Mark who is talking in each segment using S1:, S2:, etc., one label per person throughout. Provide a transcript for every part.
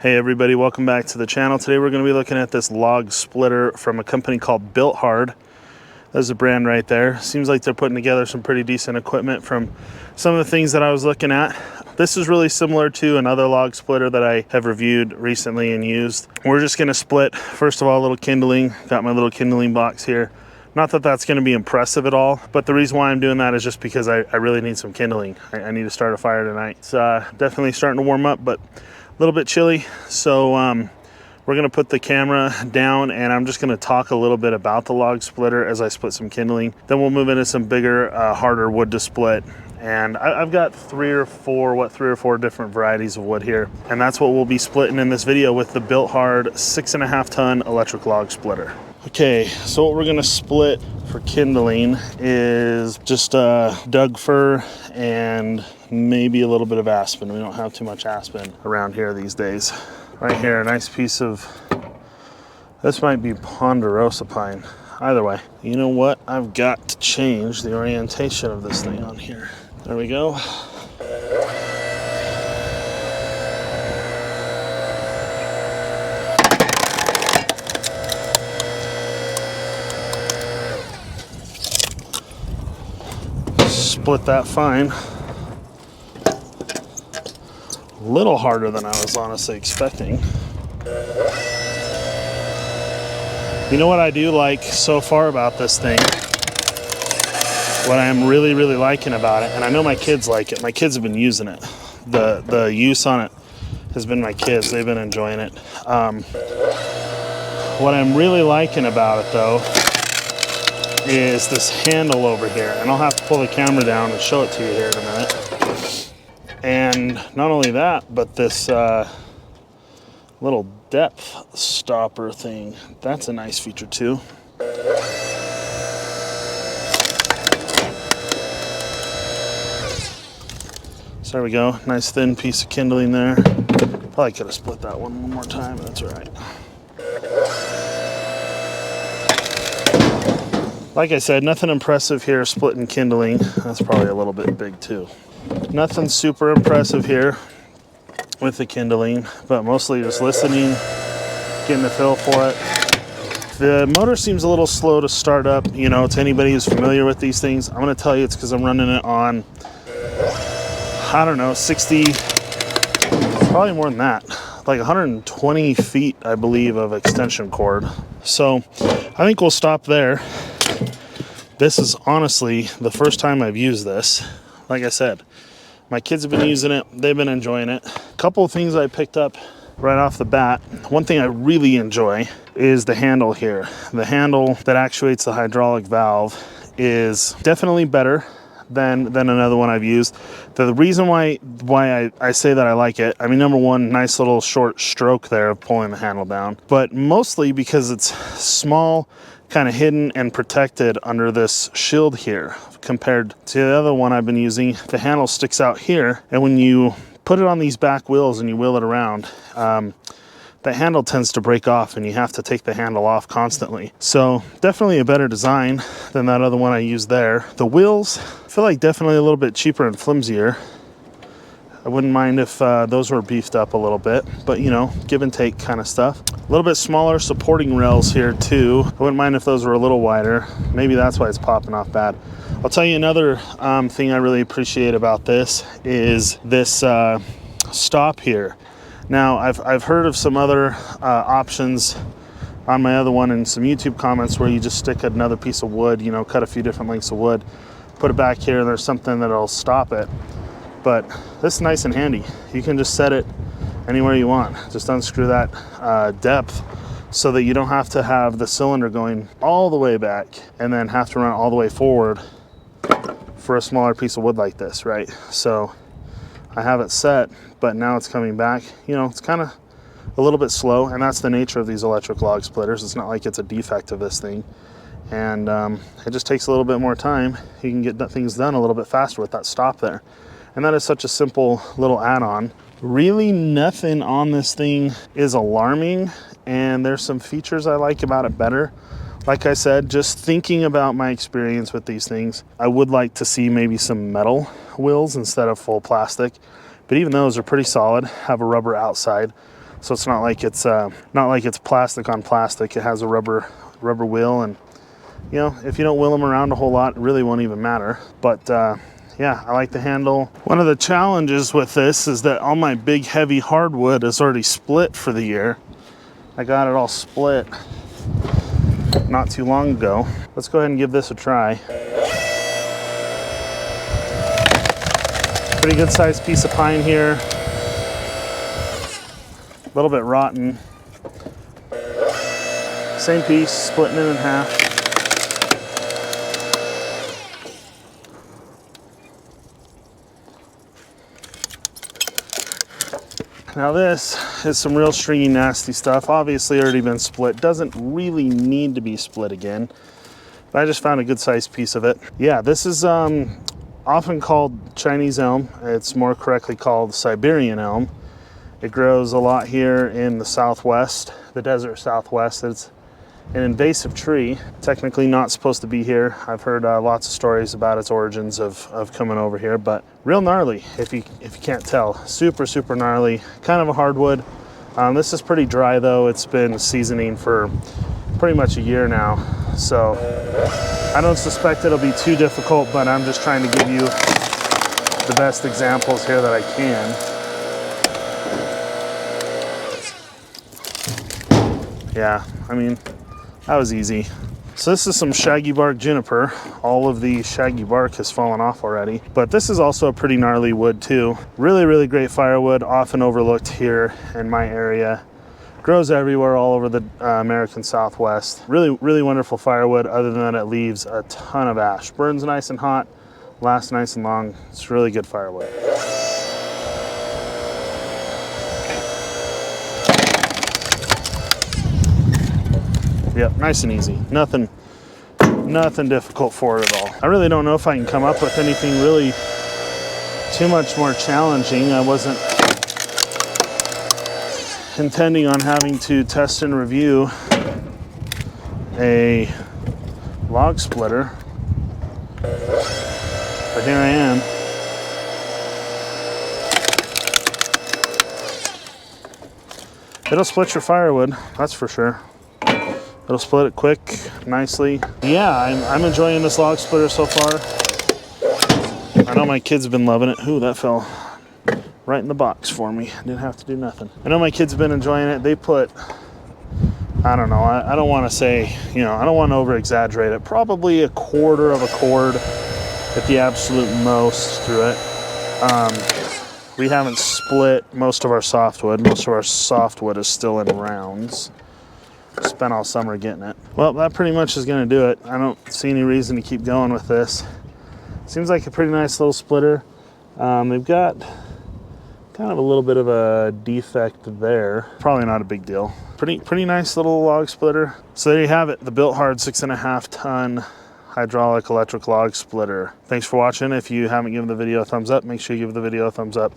S1: Hey everybody, welcome back to the channel. Today we're going to be looking at this log splitter from a company called BILT HARD. There's a brand right there. Seems like they're putting together some pretty decent equipment from some of the things that I was looking at. This is really similar to another log splitter that I have reviewed recently and used. We're just going to split, first of all, a little kindling. Got my little kindling box here. Not that that's going to be impressive at all, but the reason why I'm doing that is just because I really need some kindling. I need to start a fire tonight. It's definitely starting to warm up, but a little bit chilly, so we're going to put the camera down and I'm just going to talk a little bit about the log splitter as I split some kindling. Then we'll move into some bigger, harder wood to split. And I've got three or four different varieties of wood here. And that's what we'll be splitting in this video with the BILT HARD 6.5 ton electric log splitter. Okay, so what we're going to split for kindling is just Doug fir and maybe a little bit of aspen. We don't have too much aspen around here these days. Right here, a nice piece of, this might be ponderosa pine. Either way, you know what? I've got to change the orientation of this thing on here. There we go. Split that fine. A little harder than I was honestly expecting. You know what I do like so far about this thing? What I'm really liking about it, and I know my kids like it. My kids have been using it. The use on it has been my kids. They've been enjoying it. What I'm really liking about it though is this handle over here. And I'll have to pull the camera down and show it to you here in a minute. And not only that, but this little depth stopper thing. That's a nice feature too. So there we go. Nice thin piece of kindling there. Probably could have split that one more time. That's all right. Like I said, nothing impressive here splitting kindling. That's probably a little bit big too. Nothing super impressive here with the kindling, but mostly just listening, getting a feel for it. The motor seems a little slow to start up, you know, to anybody who's familiar with these things. I'm going to tell you it's because I'm running it on, I don't know, 60, probably more than that, like 120 feet, I believe, of extension cord. So I think we'll stop there. This is honestly the first time I've used this. Like I said, my kids have been using it. They've been enjoying it. A couple of things I picked up right off the bat. One thing I really enjoy is the handle here. The handle that actuates the hydraulic valve is definitely better than another one I've used. The reason why I say that I like it, I mean, number one, nice little short stroke there of pulling the handle down, but mostly because it's small, kind of hidden and protected under this shield here. Compared to the other one I've been using, the handle sticks out here, and when you put it on these back wheels and you wheel it around, the handle tends to break off and you have to take the handle off constantly. So definitely a better design than that other one I used there. The wheels, I feel like definitely a little bit cheaper and flimsier. I wouldn't mind if those were beefed up a little bit, but you know, give and take kind of stuff. A little bit smaller supporting rails here too. I wouldn't mind if those were a little wider. Maybe that's why it's popping off bad. I'll tell you another thing I really appreciate about this is this stop here. Now, I've heard of some other options on my other one in some YouTube comments where you just stick another piece of wood, you know, cut a few different lengths of wood, put it back here, and there's something that'll stop it. But this is nice and handy. You can just set it anywhere you want. Just unscrew that depth so that you don't have to have the cylinder going all the way back and then have to run it all the way forward for a smaller piece of wood like this, right? So I have it set, but now it's coming back. You know, it's kind of a little bit slow, and that's the nature of these electric log splitters. It's not like it's a defect of this thing. And it just takes a little bit more time. You can get things done a little bit faster with that stop there. And that is such a simple little add-on. Really nothing on this thing is alarming, and there's some features I like about it better. Like I said, just thinking about my experience with these things, I would like to see maybe some metal wheels instead of full plastic. But even those are pretty solid, have a rubber outside. So it's not like it's plastic on plastic. It has a rubber wheel, and you know, if you don't wheel them around a whole lot, it really won't even matter. But yeah, I like the handle. One of the challenges with this is that all my big heavy hardwood is already split for the year. I got it all split not too long ago. Let's go ahead and give this a try. Pretty good sized piece of pine here. A little bit rotten. Same piece, splitting it in half. Now this is some real stringy, nasty stuff. Obviously already been split. Doesn't really need to be split again. But I just found a good sized piece of it. Yeah, this is often called Chinese elm. It's more correctly called Siberian elm. It grows a lot here in the Southwest, the desert Southwest. It's an invasive tree, technically not supposed to be here. I've heard lots of stories about its origins of coming over here, but real gnarly if you can't tell. Super, super gnarly, kind of a hardwood. This is pretty dry though. It's been seasoning for pretty much a year now. So I don't suspect it'll be too difficult, but I'm just trying to give you the best examples here that I can. Yeah, I mean, that was easy. So this is some shaggy bark juniper. All of the shaggy bark has fallen off already, but this is also a pretty gnarly wood too. Really, really great firewood, often overlooked here in my area. Grows everywhere all over the American Southwest. Really, really wonderful firewood, other than it leaves a ton of ash. Burns nice and hot, lasts nice and long. It's really good firewood. Yep, nice and easy. Nothing difficult for it at all. I really don't know if I can come up with anything really too much more challenging. I wasn't intending on having to test and review a log splitter, but here I am. It'll split your firewood, that's for sure. It'll split it quick, nicely. Yeah, I'm enjoying this log splitter so far. I know my kids have been loving it. Ooh, that fell right in the box for me. Didn't have to do nothing. I know my kids have been enjoying it. They put, I don't know, I don't want to say, you know, I don't want to over exaggerate it. Probably 1/4 of a cord at the absolute most through it. We haven't split most of our softwood. Most of our softwood is still in rounds. Spent all summer getting it. Well, that pretty much is going to do it. I don't see any reason to keep going with this. Seems like a pretty nice little splitter. They've got kind of a little bit of a defect there. Probably not a big deal. Pretty nice little log splitter. So there you have it, the BILT HARD 6.5 ton hydraulic electric log splitter. Thanks for watching. If you haven't given the video a thumbs up, make sure you give the video a thumbs up,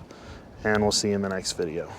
S1: and we'll see you in the next video.